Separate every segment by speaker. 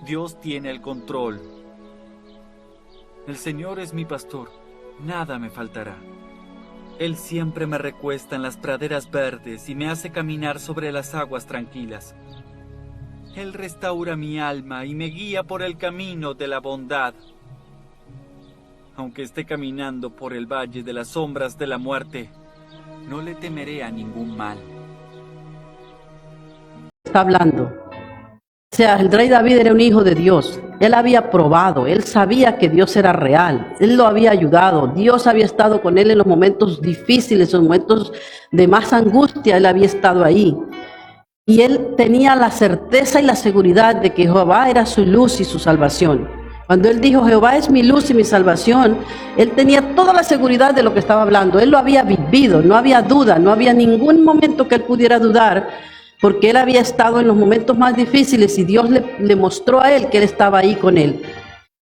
Speaker 1: Dios tiene el control. El Señor es mi pastor, nada me faltará. Él siempre me recuesta en las praderas verdes y me hace caminar sobre las aguas tranquilas. Él restaura mi alma y me guía por el camino de la bondad. Aunque esté caminando por el valle de las sombras de la muerte, no le temeré a ningún mal.
Speaker 2: Está hablando. O sea, el rey David era un hijo de Dios. Él había probado, él sabía que Dios era real, él lo había ayudado, Dios había estado con él en los momentos difíciles, en los momentos de más angustia, él había estado ahí. Y él tenía la certeza y la seguridad de que Jehová era su luz y su salvación. Cuando él dijo, Jehová es mi luz y mi salvación, él tenía toda la seguridad de lo que estaba hablando. Él lo había vivido, no había duda, no había ningún momento que él pudiera dudar, porque él había estado en los momentos más difíciles y Dios le mostró a él que él estaba ahí con él.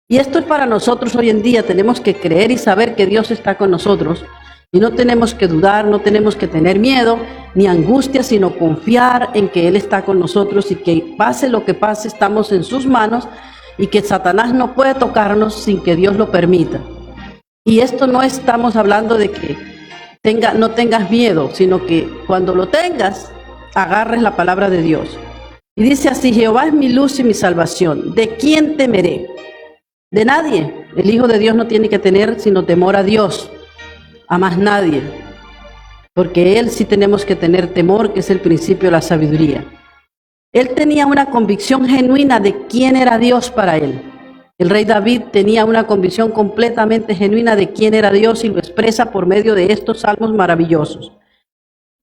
Speaker 2: Y esto es para nosotros hoy en día. Tenemos que creer y saber que Dios está con nosotros. Y no tenemos que dudar, no tenemos que tener miedo ni angustia, sino confiar en que Él está con nosotros y que pase lo que pase, estamos en sus manos y que Satanás no puede tocarnos sin que Dios lo permita. Y esto no estamos hablando de que no tengas miedo, sino que cuando lo tengas, agarres la palabra de Dios. Y dice así, Jehová es mi luz y mi salvación. ¿De quién temeré? De nadie. El Hijo de Dios no tiene que tener sino temor a Dios. A más nadie, porque Él sí tenemos que tener temor, que es el principio de la sabiduría. Él tenía una convicción genuina de quién era Dios para él. El rey David tenía una convicción completamente genuina de quién era Dios y lo expresa por medio de estos salmos maravillosos.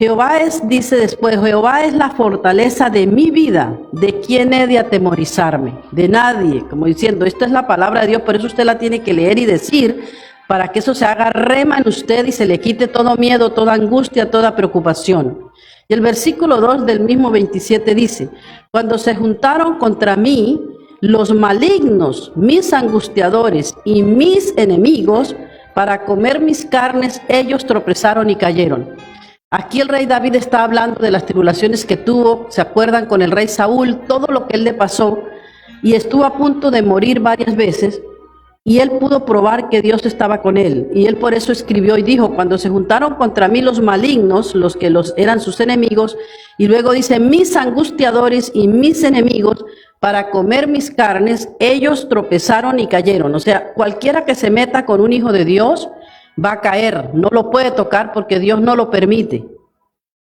Speaker 2: Jehová es, dice después, Jehová es la fortaleza de mi vida, ¿de quién he de atemorizarme? De nadie, como diciendo, esta es la palabra de Dios, por eso usted la tiene que leer y decir, para que eso se haga rema en usted y se le quite todo miedo, toda angustia, toda preocupación. Y el versículo 2 del mismo 27 dice, cuando se juntaron contra mí los malignos, mis angustiadores y mis enemigos, para comer mis carnes, ellos tropezaron y cayeron. Aquí el rey David está hablando de las tribulaciones que tuvo, se acuerdan con el rey Saúl, todo lo que él le pasó, y estuvo a punto de morir varias veces, y él pudo probar que Dios estaba con él. Y él por eso escribió y dijo, cuando se juntaron contra mí los malignos, los que eran sus enemigos, y luego dice, mis angustiadores y mis enemigos, para comer mis carnes, ellos tropezaron y cayeron. O sea, cualquiera que se meta con un hijo de Dios va a caer, no lo puede tocar porque Dios no lo permite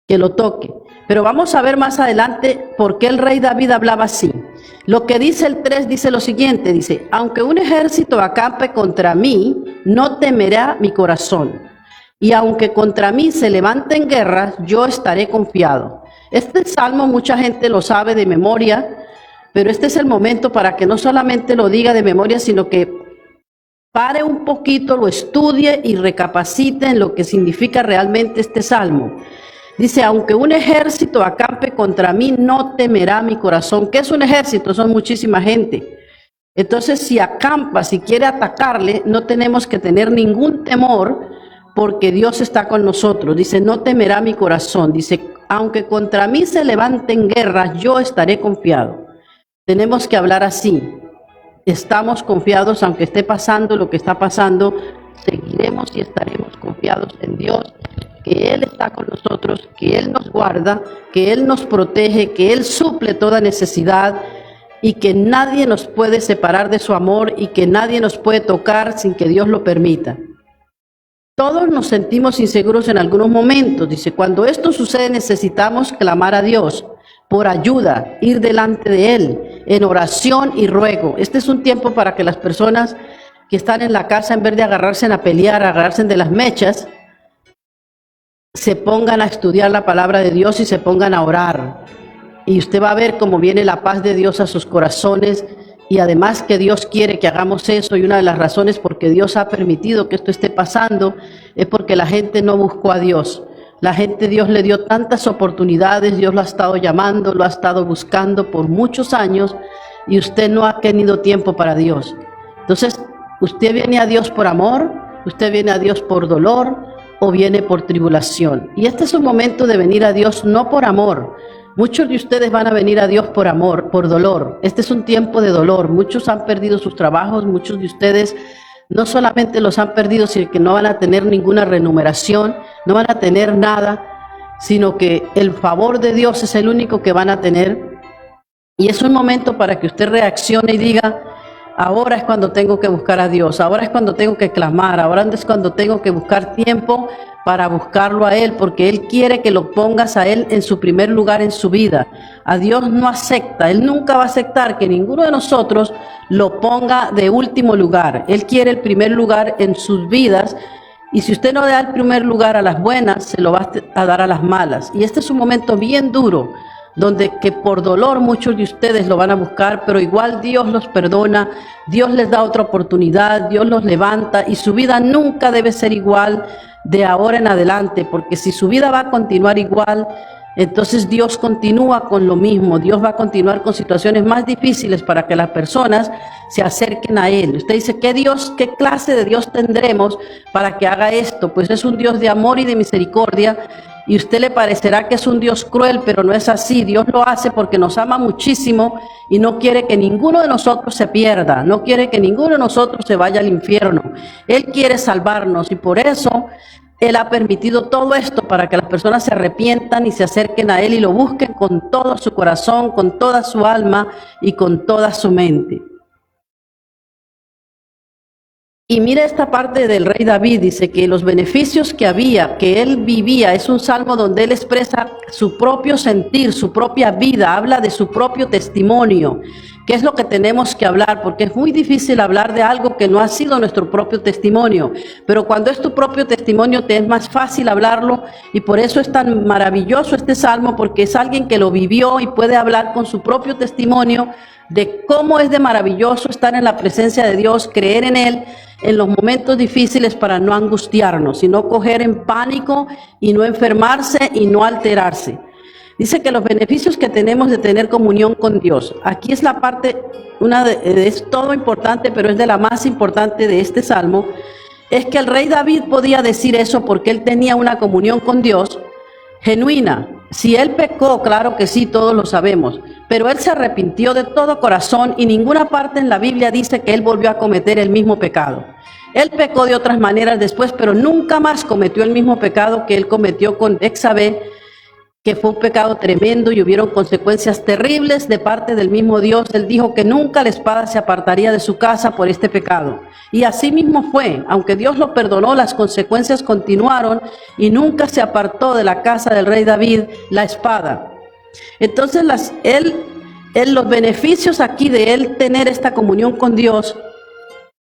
Speaker 2: que lo toque. Pero vamos a ver más adelante por qué el rey David hablaba así. Lo que dice el 3 dice lo siguiente, dice, aunque un ejército acampe contra mí, no temerá mi corazón. Y aunque contra mí se levanten guerras, yo estaré confiado. Este salmo mucha gente lo sabe de memoria, pero este es el momento para que no solamente lo diga de memoria, sino que pare un poquito, lo estudie y recapacite en lo que significa realmente este salmo. Dice, aunque un ejército acampe contra mí, no temerá mi corazón. ¿Qué es un ejército? Son muchísima gente. Entonces, si acampa, si quiere atacarle, no tenemos que tener ningún temor porque Dios está con nosotros. Dice, no temerá mi corazón. Dice, aunque contra mí se levanten guerras, yo estaré confiado. Tenemos que hablar así. Estamos confiados, aunque esté pasando lo que está pasando, seguiremos y estaremos confiados en Dios, que Él está con nosotros, que Él nos guarda, que Él nos protege, que Él suple toda necesidad y que nadie nos puede separar de su amor y que nadie nos puede tocar sin que Dios lo permita. Todos nos sentimos inseguros en algunos momentos. Dice, cuando esto sucede necesitamos clamar a Dios por ayuda, ir delante de Él en oración y ruego. Este es un tiempo para que las personas que están en la casa, en vez de agarrarse a pelear, agarrarse de las mechas, se pongan a estudiar la palabra de Dios y se pongan a orar. Y usted va a ver cómo viene la paz de Dios a sus corazones y además que Dios quiere que hagamos eso, y una de las razones por que Dios ha permitido que esto esté pasando es porque la gente no buscó a Dios. La gente, Dios le dio tantas oportunidades, Dios lo ha estado llamando, lo ha estado buscando por muchos años y usted no ha tenido tiempo para Dios. Entonces, usted viene a Dios por amor, usted viene a Dios por dolor o viene por tribulación. Y este es un momento de venir a Dios no por amor, Muchos de ustedes van a venir a Dios por amor, por dolor. Este es un tiempo de dolor. Muchos han perdido sus trabajos, muchos de ustedes no solamente los han perdido, sino que no van a tener ninguna remuneración, no van a tener nada, sino que el favor de Dios es el único que van a tener. Y es un momento para que usted reaccione y diga, ahora es cuando tengo que buscar a Dios, ahora es cuando tengo que clamar, ahora es cuando tengo que buscar tiempo para buscarlo a Él, porque Él quiere que lo pongas a Él en su primer lugar en su vida. A Dios no acepta, Él nunca va a aceptar que ninguno de nosotros lo ponga de último lugar. Él quiere el primer lugar en sus vidas, y si usted no da el primer lugar a las buenas, se lo va a dar a las malas. Y este es un momento bien duro, donde que por dolor muchos de ustedes lo van a buscar, pero igual Dios los perdona, Dios les da otra oportunidad, Dios los levanta, y su vida nunca debe ser igual de ahora en adelante, porque si su vida va a continuar igual, entonces Dios continúa con lo mismo. Dios va a continuar con situaciones más difíciles para que las personas se acerquen a Él. Usted dice, ¿qué clase de Dios tendremos para que haga esto? Pues es un Dios de amor y de misericordia, y usted le parecerá que es un Dios cruel, pero no es así. Dios lo hace porque nos ama muchísimo y no quiere que ninguno de nosotros se pierda, no quiere que ninguno de nosotros se vaya al infierno. Él quiere salvarnos, y por eso Él ha permitido todo esto, para que las personas se arrepientan y se acerquen a Él y lo busquen con todo su corazón, con toda su alma y con toda su mente. Y mira esta parte del rey David, dice que los beneficios que había, que él vivía, es un salmo donde él expresa su propio sentir, su propia vida, habla de su propio testimonio, que es lo que tenemos que hablar, porque es muy difícil hablar de algo que no ha sido nuestro propio testimonio, pero cuando es tu propio testimonio te es más fácil hablarlo, y por eso es tan maravilloso este salmo, porque es alguien que lo vivió y puede hablar con su propio testimonio de cómo es de maravilloso estar en la presencia de Dios, creer en Él en los momentos difíciles para no angustiarnos, sino coger en pánico y no enfermarse y no alterarse. Dice que los beneficios que tenemos de tener comunión con Dios. Aquí es la parte, es todo importante, pero es de la más importante de este salmo, es que el rey David podía decir eso porque él tenía una comunión con Dios genuina. Si él pecó, claro que sí, todos lo sabemos, pero él se arrepintió de todo corazón, y ninguna parte en la Biblia dice que él volvió a cometer el mismo pecado. Él pecó de otras maneras después, pero nunca más cometió el mismo pecado que él cometió con Betsabé, que fue un pecado tremendo y hubieron consecuencias terribles de parte del mismo Dios. Él dijo que nunca la espada se apartaría de su casa por este pecado. Y así mismo fue. Aunque Dios lo perdonó, las consecuencias continuaron y nunca se apartó de la casa del rey David la espada. Entonces los beneficios aquí de él tener esta comunión con Dios,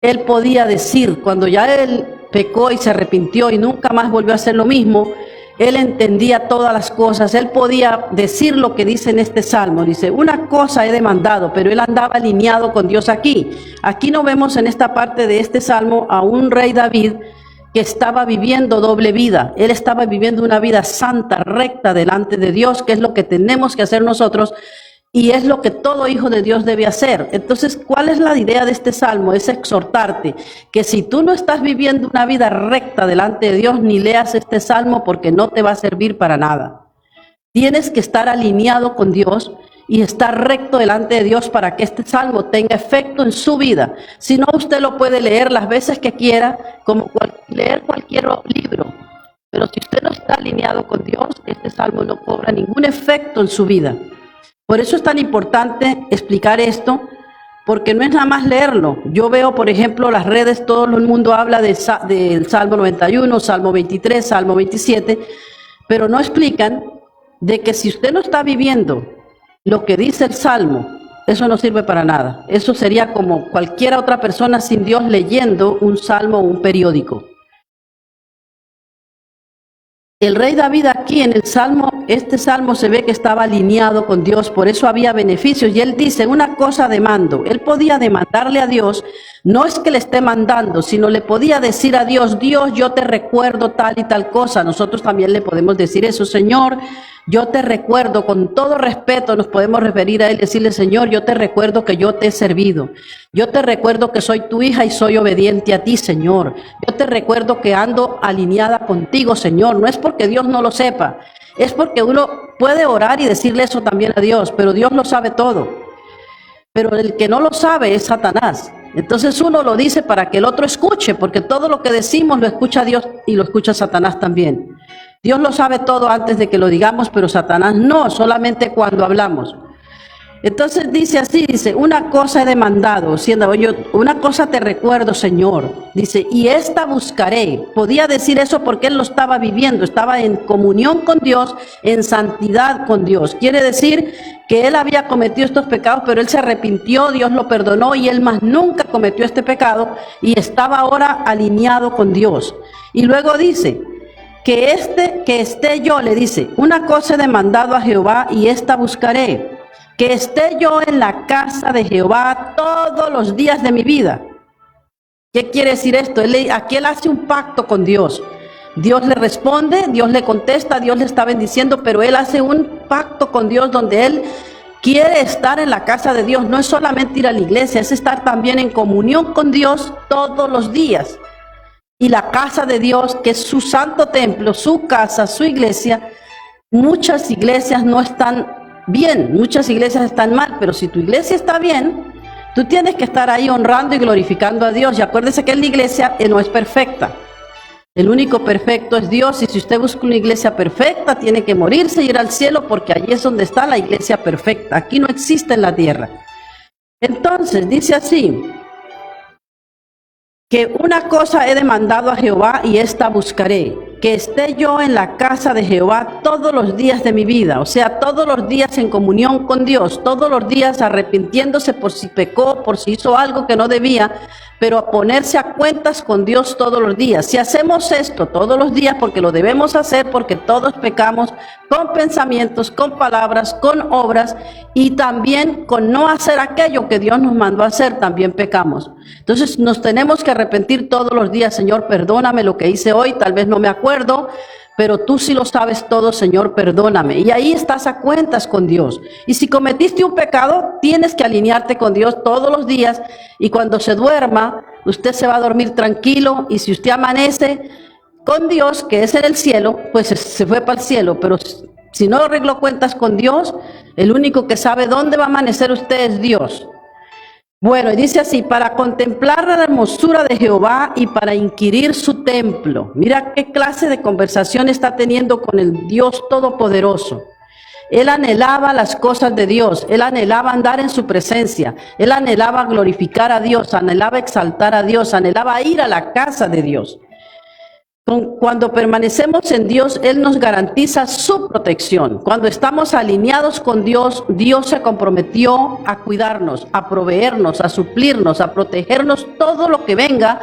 Speaker 2: él podía decir, cuando ya él pecó y se arrepintió y nunca más volvió a hacer lo mismo, él entendía todas las cosas, él podía decir lo que dice en este salmo. Dice, una cosa he demandado, pero él andaba alineado con Dios aquí. Aquí no vemos en esta parte de este salmo a un rey David que estaba viviendo doble vida. Él estaba viviendo una vida santa, recta delante de Dios, que es lo que tenemos que hacer nosotros, y es lo que todo hijo de Dios debe hacer. Entonces, ¿cuál es la idea de este salmo? Es exhortarte que si tú no estás viviendo una vida recta delante de Dios, ni leas este salmo, porque no te va a servir para nada. Tienes que estar alineado con Dios y estar recto delante de Dios para que este salmo tenga efecto en su vida. Si no, usted lo puede leer las veces que quiera, como leer cualquier libro. Pero si usted no está alineado con Dios, este salmo no cobra ningún efecto en su vida. Por eso es tan importante explicar esto, porque no es nada más leerlo. Yo veo, por ejemplo, las redes, todo el mundo habla del Salmo 91, Salmo 23, Salmo 27, pero no explican de que si usted no está viviendo lo que dice el Salmo, eso no sirve para nada. Eso sería como cualquier otra persona sin Dios leyendo un salmo o un periódico. El rey David aquí en el salmo, este salmo se ve que estaba alineado con Dios, por eso había beneficios. Y él dice, una cosa demando. Él podía demandarle a Dios, no es que le esté mandando, sino le podía decir a Dios, Dios, yo te recuerdo tal y tal cosa. Nosotros también le podemos decir eso, Señor, yo te recuerdo, con todo respeto nos podemos referir a Él, decirle, Señor, yo te recuerdo que yo te he servido. Yo te recuerdo que soy tu hija y soy obediente a ti, Señor. Yo te recuerdo que ando alineada contigo, Señor. No es porque Dios no lo sepa, es porque uno puede orar y decirle eso también a Dios, pero Dios lo sabe todo. Pero el que no lo sabe es Satanás. Entonces uno lo dice para que el otro escuche, porque todo lo que decimos lo escucha Dios y lo escucha Satanás también. Dios lo sabe todo antes de que lo digamos, pero Satanás no, solamente cuando hablamos. Entonces dice así, dice, una cosa he demandado, siendo yo, una cosa te recuerdo, Señor, dice, y esta buscaré. Podía decir eso porque él lo estaba viviendo, estaba en comunión con Dios, en santidad con Dios. Quiere decir que él había cometido estos pecados, pero él se arrepintió, Dios lo perdonó y él más nunca cometió este pecado y estaba ahora alineado con Dios. Y luego dice, que esté yo, le dice, una cosa he demandado a Jehová y esta buscaré, que esté yo en la casa de Jehová todos los días de mi vida. ¿Qué quiere decir esto? Aquí él hace un pacto con Dios. Dios le responde, Dios le contesta, Dios le está bendiciendo, pero él hace un pacto con Dios donde él quiere estar en la casa de Dios. No es solamente ir a la iglesia, es estar también en comunión con Dios todos los días. Y la casa de Dios, que es su santo templo, su casa, su iglesia, muchas iglesias no están bien, muchas iglesias están mal, pero si tu iglesia está bien, tú tienes que estar ahí honrando y glorificando a Dios. Y acuérdese que la iglesia no es perfecta. El único perfecto es Dios, y si usted busca una iglesia perfecta, tiene que morirse y ir al cielo, porque allí es donde está la iglesia perfecta. Aquí no existe en la tierra. Entonces, dice así, que una cosa he demandado a Jehová y esta buscaré, que esté yo en la casa de Jehová todos los días de mi vida, o sea, todos los días en comunión con Dios, todos los días arrepintiéndose por si pecó, por si hizo algo que no debía, pero a ponerse a cuentas con Dios todos los días. Si hacemos esto todos los días, porque lo debemos hacer, porque todos pecamos con pensamientos, con palabras, con obras, y también con no hacer aquello que Dios nos mandó a hacer, también pecamos. Entonces nos tenemos que arrepentir todos los días. Señor, perdóname lo que hice hoy, tal vez no me acuerdo, pero tú sí lo sabes todo, Señor, perdóname. Y ahí estás a cuentas con Dios. Y si cometiste un pecado, tienes que alinearte con Dios todos los días, y cuando se duerma, usted se va a dormir tranquilo, y si usted amanece con Dios, que es en el cielo, pues se fue para el cielo. Pero si no arregló cuentas con Dios, el único que sabe dónde va a amanecer usted es Dios. Bueno, y dice así, para contemplar la hermosura de Jehová y para inquirir su templo. Mira qué clase de conversación está teniendo con el Dios Todopoderoso. Él anhelaba las cosas de Dios, él anhelaba andar en su presencia, él anhelaba glorificar a Dios, anhelaba exaltar a Dios, anhelaba ir a la casa de Dios. Cuando permanecemos en Dios, Él nos garantiza su protección. Cuando estamos alineados con Dios, Dios se comprometió a cuidarnos, a proveernos, a suplirnos, a protegernos todo lo que venga,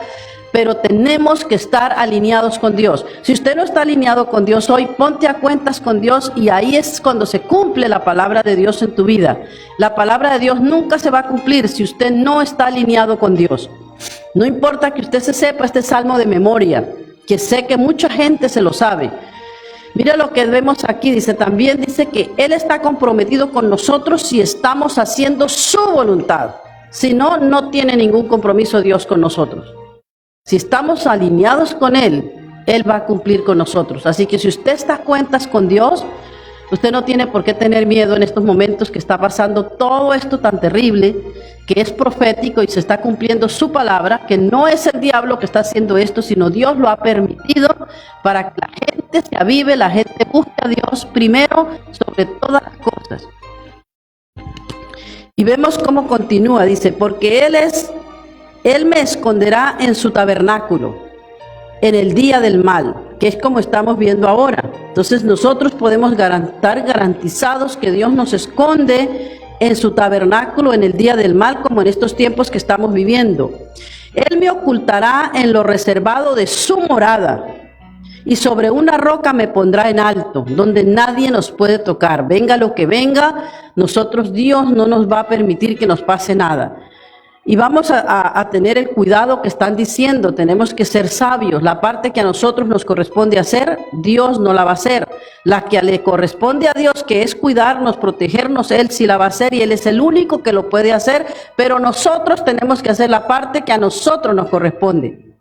Speaker 2: pero tenemos que estar alineados con Dios. Si usted no está alineado con Dios hoy, ponte a cuentas con Dios, y ahí es cuando se cumple la palabra de Dios en tu vida. La palabra de Dios nunca se va a cumplir si usted no está alineado con Dios. No importa que usted se sepa este salmo de memoria, que sé que mucha gente se lo sabe. Mira lo que vemos aquí, dice, también dice que Él está comprometido con nosotros si estamos haciendo su voluntad. Si no, no tiene ningún compromiso Dios con nosotros. Si estamos alineados con Él, Él va a cumplir con nosotros. Así que si usted está a cuentas con Dios, usted no tiene por qué tener miedo en estos momentos que está pasando todo esto tan terrible, que es profético y se está cumpliendo su palabra, que no es el diablo que está haciendo esto, sino Dios lo ha permitido para que la gente se avive, la gente busque a Dios primero sobre todas las cosas. Y vemos cómo continúa, dice, porque Él me esconderá en su tabernáculo en el día del mal, que es como estamos viendo ahora. Entonces nosotros podemos estar garantizados que Dios nos esconde en su tabernáculo en el día del mal, como en estos tiempos que estamos viviendo. Él me ocultará en lo reservado de su morada, y sobre una roca me pondrá en alto, donde nadie nos puede tocar. Venga lo que venga, nosotros, Dios no nos va a permitir que nos pase nada. Y vamos a tener el cuidado que están diciendo, tenemos que ser sabios. La parte que a nosotros nos corresponde hacer, Dios no la va a hacer. La que le corresponde a Dios, que es cuidarnos, protegernos, Él sí la va a hacer, y Él es el único que lo puede hacer, pero nosotros tenemos que hacer la parte que a nosotros nos corresponde.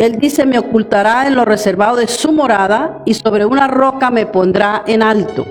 Speaker 2: Él dice, me ocultará en lo reservado de su morada y sobre una roca me pondrá en alto.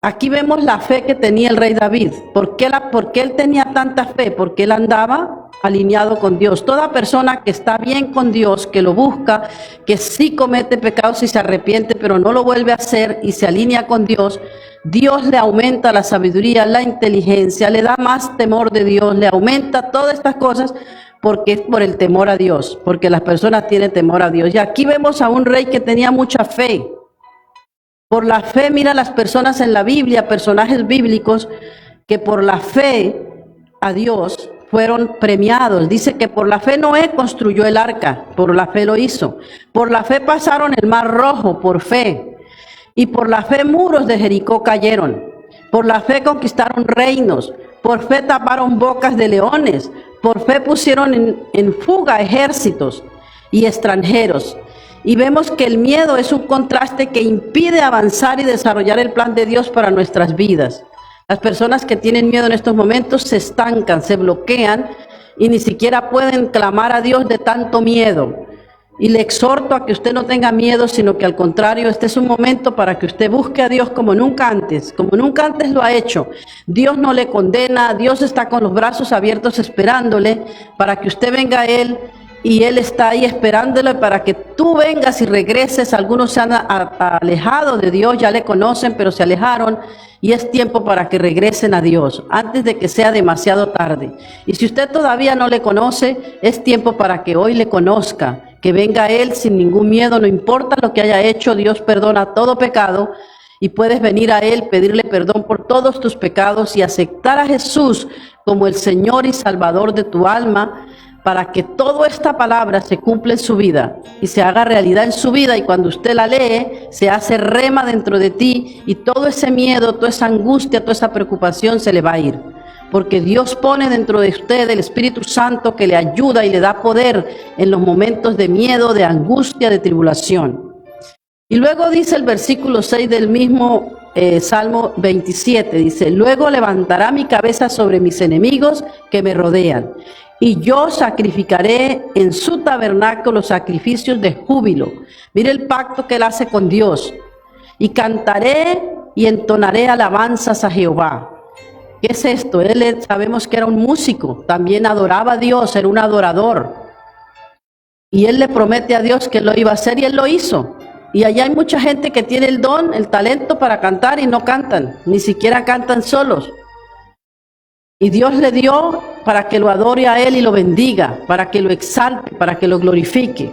Speaker 2: Aquí vemos la fe que tenía el rey David. ¿Por qué él tenía tanta fe? Porque él andaba alineado con Dios. Toda persona que está bien con Dios, que lo busca, que sí comete pecados y se arrepiente, pero no lo vuelve a hacer y se alinea con Dios, Dios le aumenta la sabiduría, la inteligencia, le da más temor de Dios, le aumenta todas estas cosas porque es por el temor a Dios, porque las personas tienen temor a Dios. Y aquí vemos a un rey que tenía mucha fe. Por la fe, mira las personas en la Biblia, personajes bíblicos, que por la fe a Dios fueron premiados. Dice que por la fe Noé construyó el arca, por la fe lo hizo. Por la fe pasaron el mar rojo, por fe. Y por la fe muros de Jericó cayeron. Por la fe conquistaron reinos. Por fe taparon bocas de leones. Por fe pusieron en fuga ejércitos y extranjeros. Y vemos que el miedo es un contraste que impide avanzar y desarrollar el plan de Dios para nuestras vidas. Las personas que tienen miedo en estos momentos se estancan, se bloquean y ni siquiera pueden clamar a Dios de tanto miedo. Y le exhorto a que usted no tenga miedo, sino que al contrario, este es un momento para que usted busque a Dios como nunca antes lo ha hecho. Dios no le condena, Dios está con los brazos abiertos esperándole para que usted venga a Él. Y Él está ahí esperándole para que tú vengas y regreses. Algunos se han alejado de Dios, ya le conocen, pero se alejaron. Y es tiempo para que regresen a Dios, antes de que sea demasiado tarde. Y si usted todavía no le conoce, es tiempo para que hoy le conozca. Que venga a Él sin ningún miedo, no importa lo que haya hecho, Dios perdona todo pecado. Y puedes venir a Él, pedirle perdón por todos tus pecados y aceptar a Jesús como el Señor y Salvador de tu alma, para que toda esta palabra se cumpla en su vida y se haga realidad en su vida, y cuando usted la lee, se hace rema dentro de ti y todo ese miedo, toda esa angustia, toda esa preocupación se le va a ir. Porque Dios pone dentro de usted el Espíritu Santo que le ayuda y le da poder en los momentos de miedo, de angustia, de tribulación. Y luego dice el versículo 6 del mismo Salmo 27, dice, luego levantará mi cabeza sobre mis enemigos que me rodean. Y yo sacrificaré en su tabernáculo sacrificios de júbilo. Mire el pacto que él hace con Dios. Y cantaré y entonaré alabanzas a Jehová. ¿Qué es esto? Él sabemos que era un músico, también adoraba a Dios, era un adorador. Y él le promete a Dios que lo iba a hacer y él lo hizo. Y allá hay mucha gente que tiene el don, el talento para cantar y no cantan, ni siquiera cantan solos. Y Dios le dio para que lo adore a Él y lo bendiga, para que lo exalte, para que lo glorifique.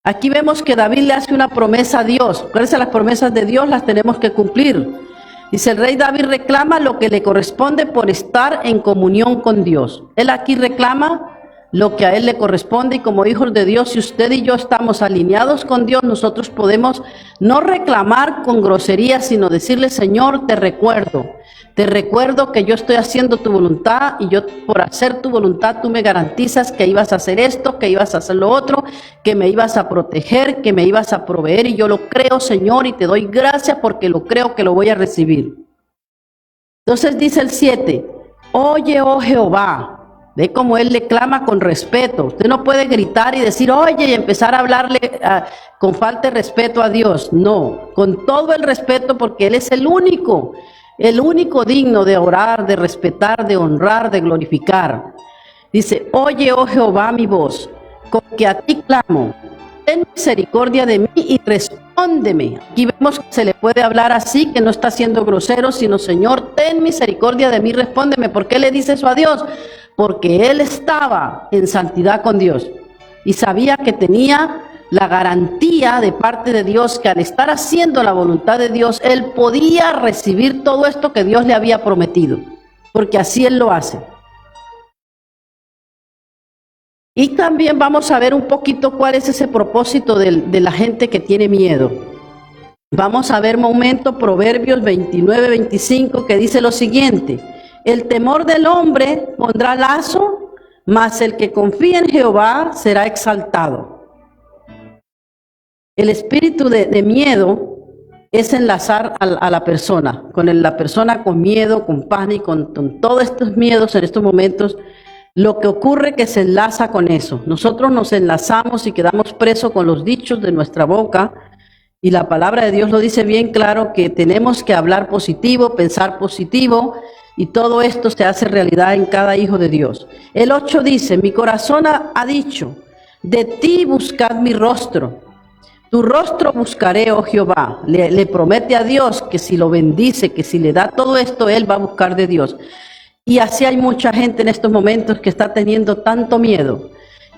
Speaker 2: Aquí vemos que David le hace una promesa a Dios. ¿Cuáles son las promesas de Dios? Las tenemos que cumplir. Dice, el rey David reclama lo que le corresponde por estar en comunión con Dios. Él aquí reclama lo que a él le corresponde, y como hijos de Dios, si usted y yo estamos alineados con Dios, nosotros podemos no reclamar con grosería, sino decirle, Señor, te recuerdo que yo estoy haciendo tu voluntad, y yo por hacer tu voluntad tú me garantizas que ibas a hacer esto, que ibas a hacer lo otro, que me ibas a proteger, que me ibas a proveer, y yo lo creo, Señor, y te doy gracias porque lo creo que lo voy a recibir. Entonces dice el 7, oye, oh Jehová. Ve cómo él le clama con respeto. Usted no puede gritar y decir, oye, y empezar a hablarle con falta de respeto a Dios. No, con todo el respeto, porque Él es el único digno de orar, de respetar, de honrar, de glorificar. Dice, oye, oh Jehová, mi voz, con que a ti clamo. Ten misericordia de mí y respóndeme. Aquí vemos que se le puede hablar así, que no está siendo grosero, sino, Señor, ten misericordia de mí, respóndeme. ¿Por qué le dice eso a Dios? Porque él estaba en santidad con Dios y sabía que tenía la garantía de parte de Dios que al estar haciendo la voluntad de Dios, él podía recibir todo esto que Dios le había prometido, porque así él lo hace. Y también vamos a ver un poquito cuál es ese propósito de la gente que tiene miedo. Vamos a ver un momento Proverbios 29-25, que dice lo siguiente: el temor del hombre pondrá lazo, mas el que confía en Jehová será exaltado. El espíritu de miedo es enlazar a la persona, la persona con miedo, con pánico, con todos estos miedos en estos momentos. Lo que ocurre que se enlaza con eso. Nosotros nos enlazamos y quedamos presos con los dichos de nuestra boca, y la palabra de Dios lo dice bien claro, que tenemos que hablar positivo, pensar positivo, y todo esto se hace realidad en cada hijo de Dios. El 8 dice, mi corazón ha dicho, de ti buscad mi rostro. Tu rostro buscaré, oh Jehová. Le promete a Dios que si lo bendice, que si le da todo esto, él va a buscar de Dios. Y así hay mucha gente en estos momentos que está teniendo tanto miedo.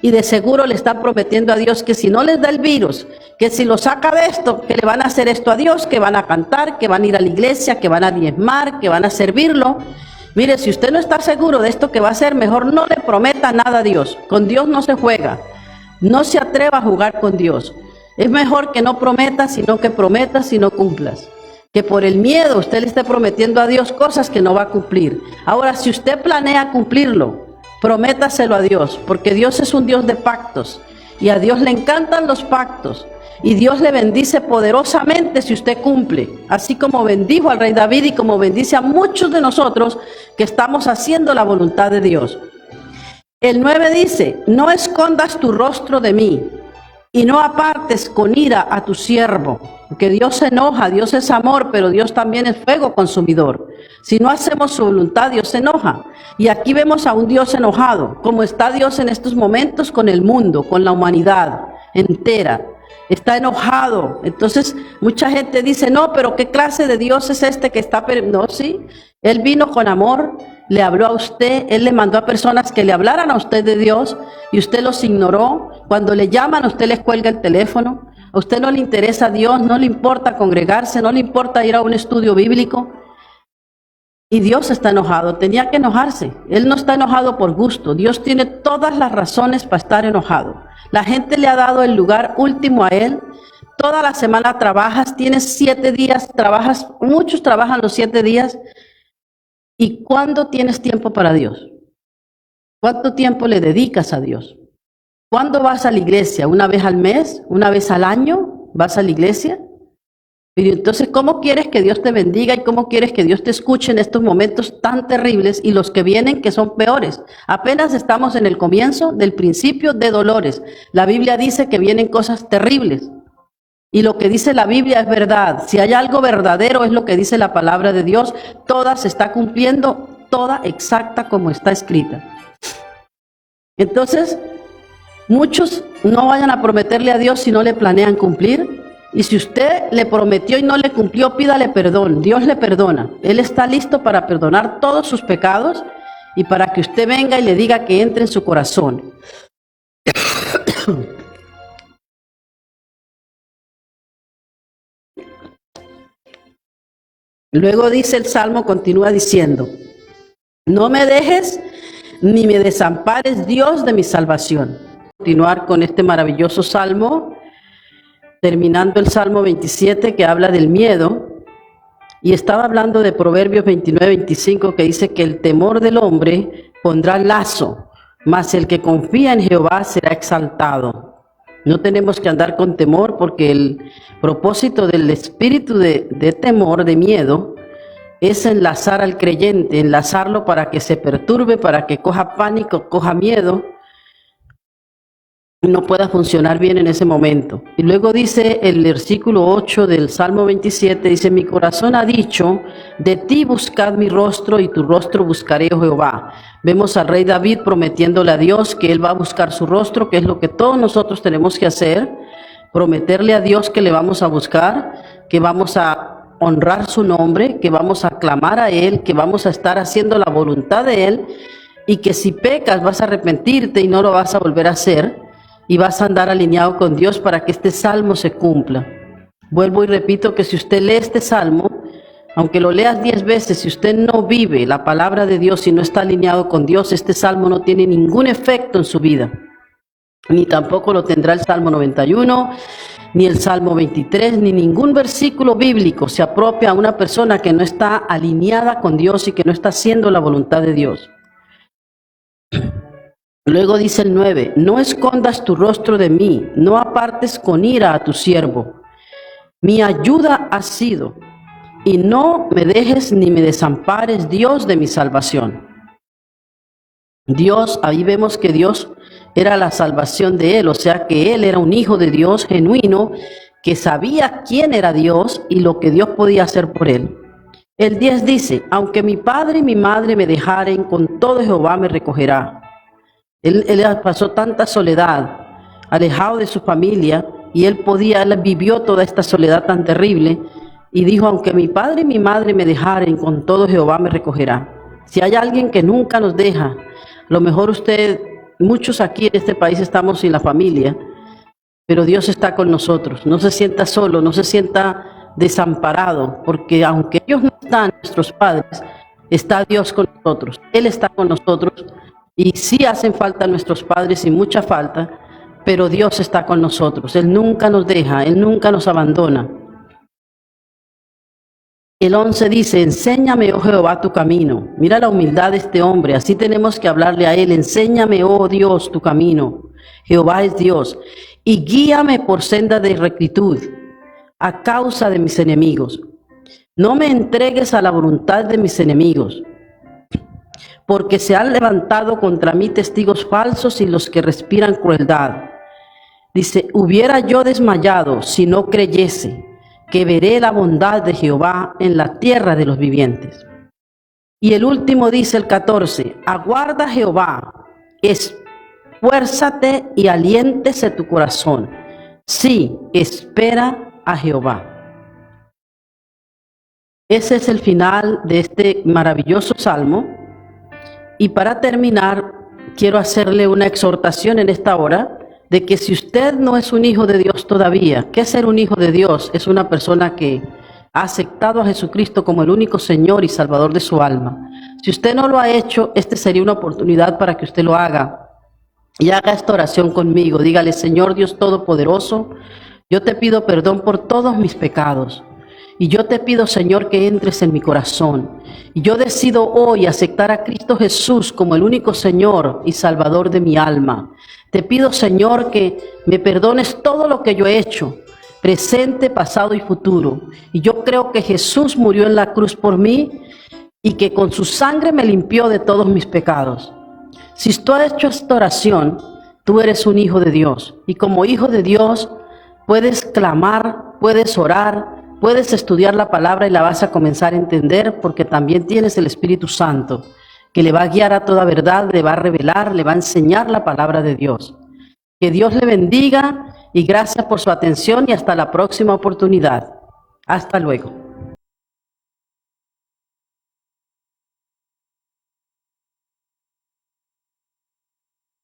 Speaker 2: Y de seguro le está prometiendo a Dios que si no les da el virus, que si lo saca de esto, que le van a hacer esto a Dios, que van a cantar, que van a ir a la iglesia, que van a diezmar, que van a servirlo. Mire, si usted no está seguro de esto que va a hacer, mejor no le prometa nada a Dios. Con Dios no se juega. No se atreva a jugar con Dios. Es mejor que no prometas, sino que prometas y no cumplas. Que por el miedo usted le esté prometiendo a Dios cosas que no va a cumplir. Ahora, si usted planea cumplirlo, prométaselo a Dios, porque Dios es un Dios de pactos y a Dios le encantan los pactos. Y Dios le bendice poderosamente si usted cumple, así como bendijo al rey David y como bendice a muchos de nosotros que estamos haciendo la voluntad de Dios. El 9 dice, no escondas tu rostro de mí y no apartes con ira a tu siervo, porque Dios se enoja, Dios es amor, pero Dios también es fuego consumidor. Si no hacemos su voluntad, Dios se enoja. Y aquí vemos a un Dios enojado, como está Dios en estos momentos con el mundo, con la humanidad entera. Está enojado. Entonces mucha gente dice, no, pero ¿qué clase de Dios es este que está? No, sí, Él vino con amor, le habló a usted, Él le mandó a personas que le hablaran a usted de Dios y usted los ignoró. Cuando le llaman, usted les cuelga el teléfono. A usted no le interesa a Dios, no le importa congregarse, no le importa ir a un estudio bíblico. Y Dios está enojado, tenía que enojarse. Él no está enojado por gusto. Dios tiene todas las razones para estar enojado. La gente le ha dado el lugar último a Él. Toda la semana trabajas, tienes 7 días, trabajas, muchos trabajan los 7 días. ¿Y cuándo tienes tiempo para Dios? ¿Cuánto tiempo le dedicas a Dios? ¿Cuándo vas a la iglesia? ¿Una vez al mes? ¿Una vez al año? ¿Vas a la iglesia? Pero entonces, ¿cómo quieres que Dios te bendiga y cómo quieres que Dios te escuche en estos momentos tan terribles y los que vienen que son peores? Apenas estamos en el comienzo del principio de dolores. La Biblia dice que vienen cosas terribles. Y lo que dice la Biblia es verdad. Si hay algo verdadero es lo que dice la palabra de Dios. Toda se está cumpliendo, toda exacta como está escrita. Entonces, muchos no vayan a prometerle a Dios si no le planean cumplir. Y si usted le prometió y no le cumplió, pídale perdón. Dios le perdona. Él está listo para perdonar todos sus pecados y para que usted venga y le diga que entre en su corazón. Luego dice el Salmo, continúa diciendo, no me dejes ni me desampares, Dios de mi salvación. Continuar con este maravilloso Salmo, terminando el Salmo 27 que habla del miedo, y estaba hablando de Proverbios 29-25 que dice que el temor del hombre pondrá lazo, mas el que confía en Jehová será exaltado. No tenemos que andar con temor porque el propósito del espíritu de temor, de miedo, es enlazar al creyente, enlazarlo para que se perturbe, para que coja pánico, coja miedo, no pueda funcionar bien en ese momento. Y luego dice el versículo 8 del Salmo 27, dice, mi corazón ha dicho, de ti buscad mi rostro y tu rostro buscaré, oh Jehová. Vemos al rey David prometiéndole a Dios que él va a buscar su rostro, que es lo que todos nosotros tenemos que hacer, prometerle a Dios que le vamos a buscar, que vamos a honrar su nombre, que vamos a clamar a Él, que vamos a estar haciendo la voluntad de Él, y que si pecas vas a arrepentirte y no lo vas a volver a hacer, y vas a andar alineado con Dios para que este salmo se cumpla. Vuelvo y repito que si usted lee este salmo, aunque lo leas 10 veces, si usted no vive la palabra de Dios y no está alineado con Dios, este salmo no tiene ningún efecto en su vida. Ni tampoco lo tendrá el Salmo 91, ni el Salmo 23, ni ningún versículo bíblico se apropia a una persona que no está alineada con Dios y que no está haciendo la voluntad de Dios. Luego dice el 9, no escondas tu rostro de mí, no apartes con ira a tu siervo. Mi ayuda has sido, y no me dejes ni me desampares, Dios de mi salvación. Dios, ahí vemos que Dios era la salvación de él, o sea que él era un hijo de Dios genuino, que sabía quién era Dios y lo que Dios podía hacer por él. El 10 dice, aunque mi padre y mi madre me dejaren, con todo Jehová me recogerá. Él pasó tanta soledad, alejado de su familia, y él vivió toda esta soledad tan terrible, y dijo, aunque mi padre y mi madre me dejaren, con todo Jehová me recogerá. Si hay alguien que nunca nos deja, a lo mejor muchos aquí en este país estamos sin la familia, pero Dios está con nosotros. No se sienta solo, no se sienta desamparado, porque aunque ellos no están, nuestros padres, está Dios con nosotros. Él está con nosotros, y sí hacen falta nuestros padres, y mucha falta, pero Dios está con nosotros. Él nunca nos deja, Él nunca nos abandona. El 11 dice, enséñame, oh Jehová, tu camino. Mira la humildad de este hombre, así tenemos que hablarle a él. Enséñame, oh Dios, tu camino. Jehová es Dios. Y guíame por senda de rectitud a causa de mis enemigos. No me entregues a la voluntad de mis enemigos, porque se han levantado contra mí testigos falsos y los que respiran crueldad. Dice, hubiera yo desmayado si no creyese que veré la bondad de Jehová en la tierra de los vivientes. Y el último dice el 14, aguarda a Jehová, esfuérzate y aliéntese tu corazón. Sí, espera a Jehová. Ese es el final de este maravilloso salmo. Y para terminar, quiero hacerle una exhortación en esta hora, de que si usted no es un hijo de Dios todavía, ¿qué es ser un hijo de Dios? Es una persona que ha aceptado a Jesucristo como el único Señor y Salvador de su alma. Si usted no lo ha hecho, esta sería una oportunidad para que usted lo haga. Y haga esta oración conmigo. Dígale, Señor Dios Todopoderoso, yo te pido perdón por todos mis pecados. Y yo te pido, Señor, que entres en mi corazón. Y yo decido hoy aceptar a Cristo Jesús como el único Señor y Salvador de mi alma. Te pido, Señor, que me perdones todo lo que yo he hecho, presente, pasado y futuro. Y yo creo que Jesús murió en la cruz por mí y que con su sangre me limpió de todos mis pecados. Si tú has hecho esta oración, tú eres un hijo de Dios. Y como hijo de Dios, puedes clamar, puedes orar, puedes estudiar la palabra y la vas a comenzar a entender, porque también tienes el Espíritu Santo, que le va a guiar a toda verdad, le va a revelar, le va a enseñar la palabra de Dios. Que Dios le bendiga y gracias por su atención y hasta la próxima oportunidad. Hasta luego.